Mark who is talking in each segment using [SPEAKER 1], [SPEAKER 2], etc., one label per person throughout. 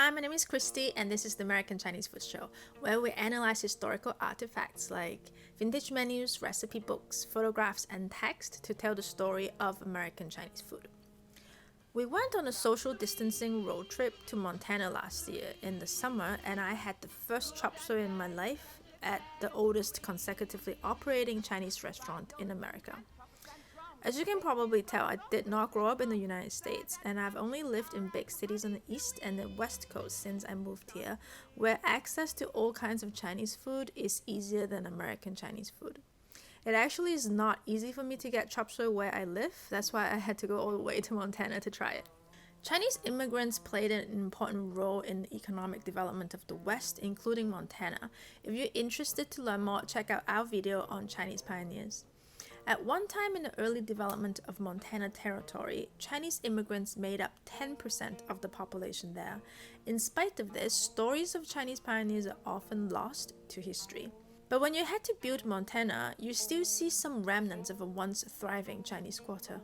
[SPEAKER 1] Hi, my name is Christy, and this is the American Chinese Food Show, where we analyze historical artifacts like vintage menus, recipe books, photographs, and text to tell the story of American Chinese food. We went on a social distancing road trip to Montana last year in the summer, and I had the first chop suey in my life at the oldest consecutively operating Chinese restaurant in America. As you can probably tell, I did not grow up in the United States, and I've only lived in big cities on the East and the West Coast since I moved here, where access to all kinds of Chinese food is easier than American Chinese food. It actually is not easy for me to get chop suey where I live, that's why I had to go all the way to Montana to try it. Chinese immigrants played an important role in the economic development of the West, including Montana. If you're interested to learn more, check out our video on Chinese pioneers. At one time in the early development of Montana Territory, Chinese immigrants made up 10% of the population there. In spite of this, stories of Chinese pioneers are often lost to history. But when you head to Butte, Montana, you still see some remnants of a once thriving Chinese quarter.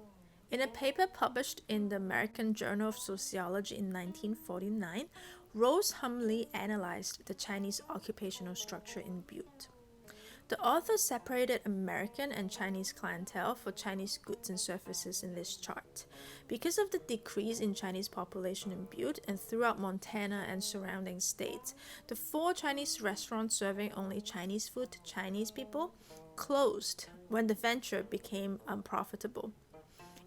[SPEAKER 1] In a paper published in the American Journal of Sociology in 1949, Rose Humley analyzed the Chinese occupational structure in Butte. The author separated American and Chinese clientele for Chinese goods and services in this chart. Because of the decrease in Chinese population in Butte and throughout Montana and surrounding states, the 4 Chinese restaurants serving only Chinese food to Chinese people closed when the venture became unprofitable.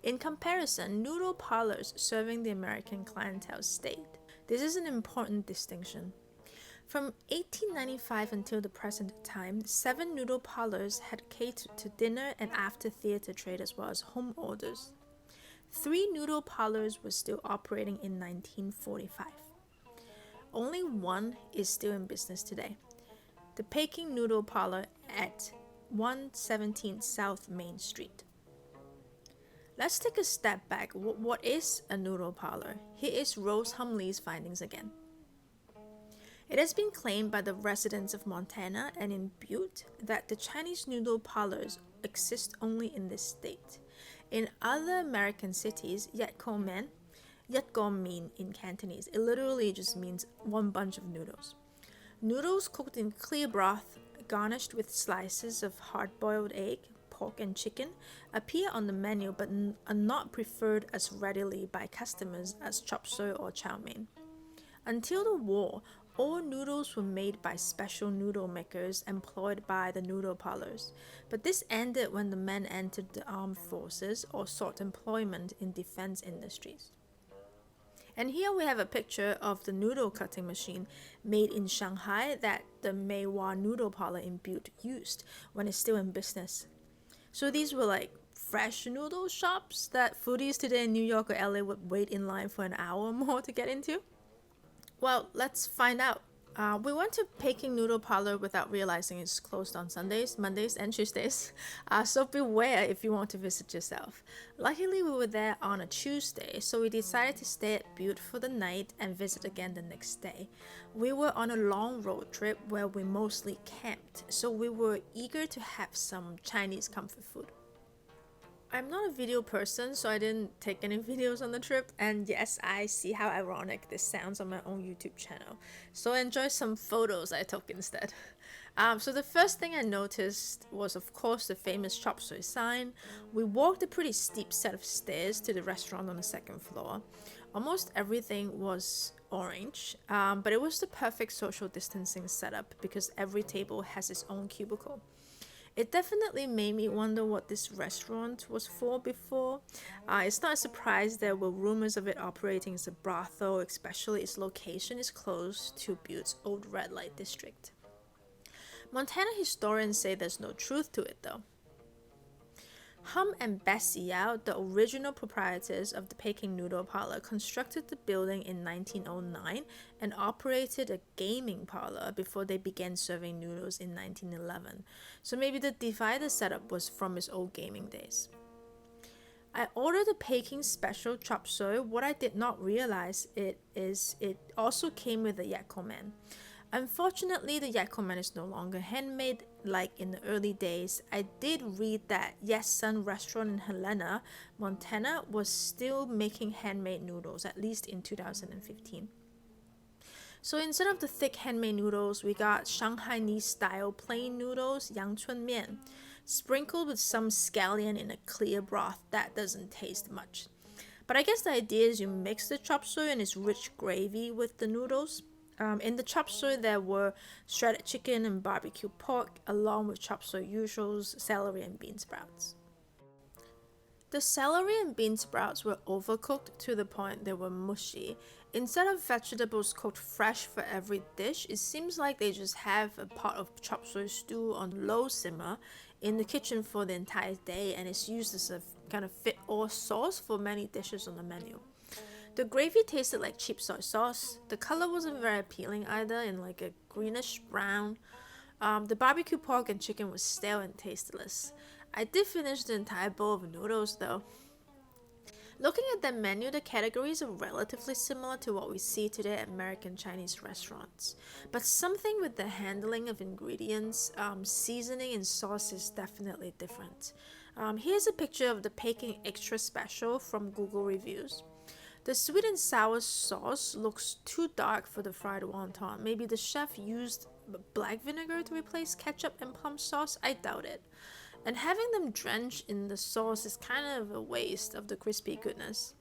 [SPEAKER 1] In comparison, noodle parlors serving the American clientele stayed. This is an important distinction. From 1895 until the present time, 7 noodle parlors had catered to dinner and after theater trade as well as home orders. 3 noodle parlors were still operating in 1945. Only one is still in business today. The Pekin Noodle Parlor at 117 South Main Street. Let's take a step back. What is a noodle parlor? Here is Rose Humley's findings again. It has been claimed by the residents of Montana and in Butte that the Chinese noodle parlors exist only in this state. In other American cities, yat ko men in Cantonese, it literally just means one bunch of noodles. Noodles cooked in clear broth, garnished with slices of hard-boiled egg, pork and chicken, appear on the menu but are not preferred as readily by customers as chop suey or chow mein. Until the war, all noodles were made by special noodle makers employed by the noodle parlors, but this ended when the men entered the armed forces or sought employment in defense industries. And here we have a picture of the noodle cutting machine made in Shanghai that the Mai Wah Noodle Parlor in Butte used when it's still in business. So these were like fresh noodle shops that foodies today in New York or LA would wait in line for an hour or more to get into? Well, let's find out. We went to Peking Noodle Parlor without realizing it's closed on Sundays, Mondays, and Tuesdays, so beware if you want to visit yourself. Luckily, we were there on a Tuesday, so we decided to stay at Butte for the night and visit again the next day. We were on a long road trip where we mostly camped, so we were eager to have some Chinese comfort food. I'm not a video person, so I didn't take any videos on the trip, and yes, I see how ironic this sounds on my own YouTube channel. So enjoy some photos I took instead. So the first thing I noticed was of course the famous chop suey sign. We walked a pretty steep set of stairs to the restaurant on the second floor. Almost everything was orange, but it was the perfect social distancing setup because every table has its own cubicle. It definitely made me wonder what this restaurant was for before. It's not a surprise there were rumors of it operating as a brothel, especially its location is close to Butte's old red light district. Montana historians say there's no truth to it though. Hum and Bessie Yao, the original proprietors of the Peking Noodle Parlor, constructed the building in 1909 and operated a gaming parlor before they began serving noodles in 1911. So maybe the divider setup was from its old gaming days. I ordered a Peking special chop suey. What I did not realize it also came with a yakomen. Unfortunately, the yakomen is no longer handmade like in the early days. I did read that Yes Sun restaurant in Helena, Montana was still making handmade noodles, at least in 2015. So instead of the thick handmade noodles, we got Shanghainese style plain noodles, yangchun mian, sprinkled with some scallion in a clear broth that doesn't taste much. But I guess the idea is you mix the chop suey and its rich gravy with the noodles. In the chop suey, there were shredded chicken and barbecue pork, along with chop suey usuals, celery, and bean sprouts. The celery and bean sprouts were overcooked to the point they were mushy. Instead of vegetables cooked fresh for every dish, it seems like they just have a pot of chop suey stew on low simmer in the kitchen for the entire day, and it's used as a kind of fit-all sauce for many dishes on the menu. The gravy tasted like cheap soy sauce. The color wasn't very appealing either, in like a greenish brown. The barbecue pork and chicken was stale and tasteless. I did finish the entire bowl of noodles though. Looking at the menu, the categories are relatively similar to what we see today at American Chinese restaurants. But something with the handling of ingredients, seasoning and sauce is definitely different. Here's a picture of the Pekin Extra Special from Google reviews. The sweet and sour sauce looks too dark for the fried wonton. Maybe the chef used black vinegar to replace ketchup and plum sauce? I doubt it. And having them drenched in the sauce is kind of a waste of the crispy goodness.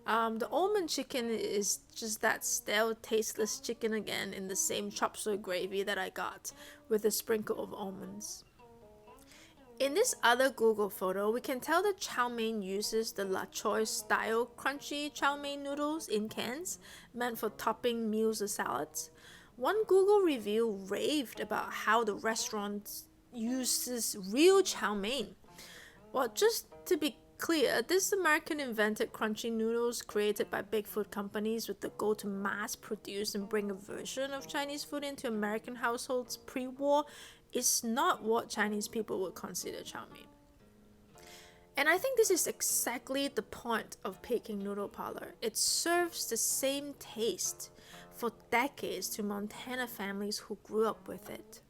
[SPEAKER 1] The almond chicken is just that stale, tasteless chicken again in the same chop suey gravy that I got, with a sprinkle of almonds. In this other Google photo, we can tell that chow mein uses the La Choy style crunchy chow mein noodles in cans, meant for topping meals or salads. One Google review raved about how the restaurant uses real chow mein. Well, just to be clear, this American invented crunchy noodles created by big food companies with the goal to mass produce and bring a version of Chinese food into American households pre-war is not what Chinese people would consider chow mein. And I think this is exactly the point of Pekin Noodle Parlor. It serves the same taste for decades to Montana families who grew up with it.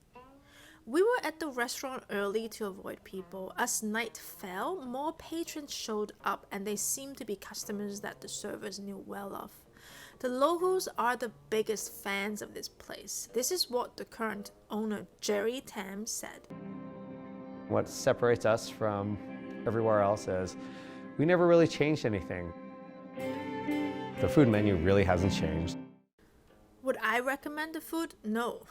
[SPEAKER 1] We were at the restaurant early to avoid people. As night fell, more patrons showed up and they seemed to be customers that the servers knew well of. The locals are the biggest fans of this place. This is what the current owner, Jerry Tam, said.
[SPEAKER 2] What separates us from everywhere else is we never really changed anything. The food menu really hasn't changed.
[SPEAKER 1] Would I recommend the food? No.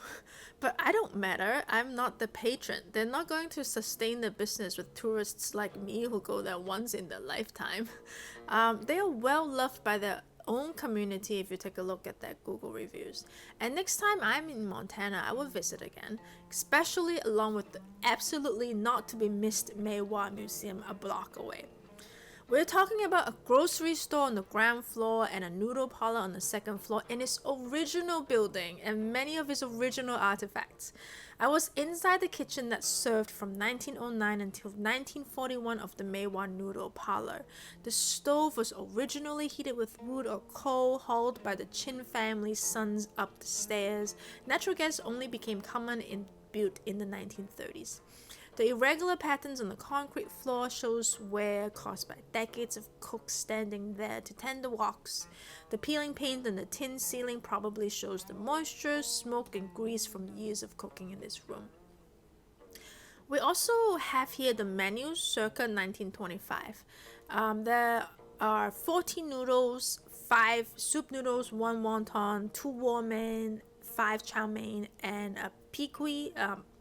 [SPEAKER 1] But I don't matter. I'm not the patron. They're not going to sustain the business with tourists like me who go there once in their lifetime. They are well loved by their own community if you take a look at their Google reviews. And next time I'm in Montana, I will visit again, especially along with the absolutely not to be missed Mai Wah Museum a block away. We're talking about a grocery store on the ground floor and a noodle parlor on the second floor in its original building and many of its original artifacts. I was inside the kitchen that served from 1909 until 1941 of the Mai Wah Noodle Parlor. The stove was originally heated with wood or coal hauled by the Chin family's sons up the stairs. Natural gas only became common in Butte in the 1930s. The irregular patterns on the concrete floor shows wear caused by decades of cooks standing there to tend the woks. The peeling paint on the tin ceiling probably shows the moisture, smoke, and grease from years of cooking in this room. We also have here the menu circa 1925. There are 14 noodles, 5 soup noodles, 1 wonton, 2 warm mein, 5 chow mein, and a pikui,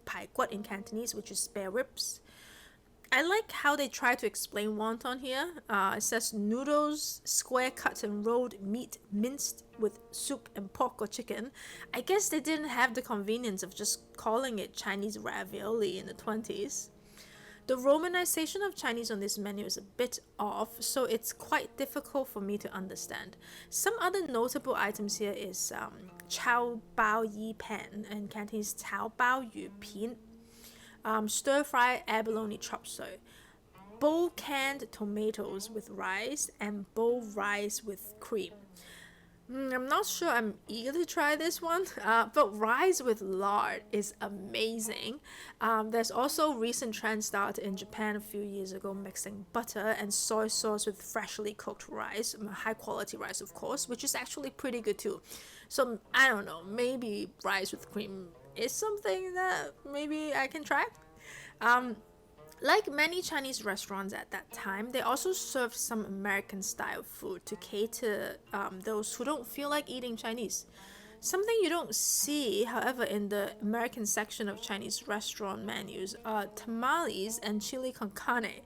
[SPEAKER 1] pai quat in Cantonese, which is spare ribs. I like how they try to explain wonton here. It says noodles, square cut and rolled meat minced with soup and pork or chicken. I guess they didn't have the convenience of just calling it Chinese ravioli in the 20s. The romanization of Chinese on this menu is a bit off, so it's quite difficult for me to understand. Some other notable items here is chow bao yi pan and Cantonese chow bao yu pin, stir-fried abalone chop suey, bowl canned tomatoes with rice, and bowl rice with cream. I'm not sure I'm eager to try this one, but rice with lard is amazing. There's also recent trend started in Japan a few years ago, mixing butter and soy sauce with freshly cooked rice, high quality rice of course, which is actually pretty good too. So I don't know, maybe rice with cream is something that maybe I can try. Um, like many Chinese restaurants at that time, they also served some American style food to cater those who don't feel like eating Chinese. Something you don't see, however, in the American section of Chinese restaurant menus are tamales and chili con carne.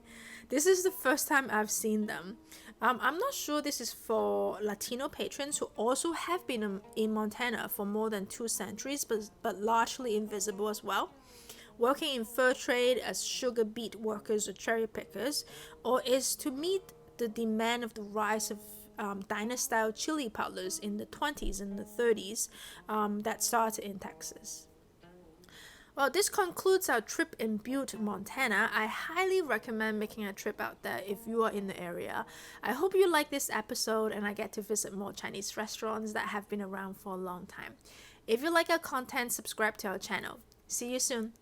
[SPEAKER 1] This is the first time I've seen them. I'm not sure this is for Latino patrons who also have been in Montana for more than 2 centuries, but largely invisible as well, working in fur trade as sugar beet workers or cherry pickers, or is to meet the demand of the rise of diner-style chili parlors in the 20s and the 30s that started in Texas. Well, this concludes our trip in Butte, Montana. I highly recommend making a trip out there if you are in the area. I hope you like this episode and I get to visit more Chinese restaurants that have been around for a long time. If you like our content, subscribe to our channel. See you soon.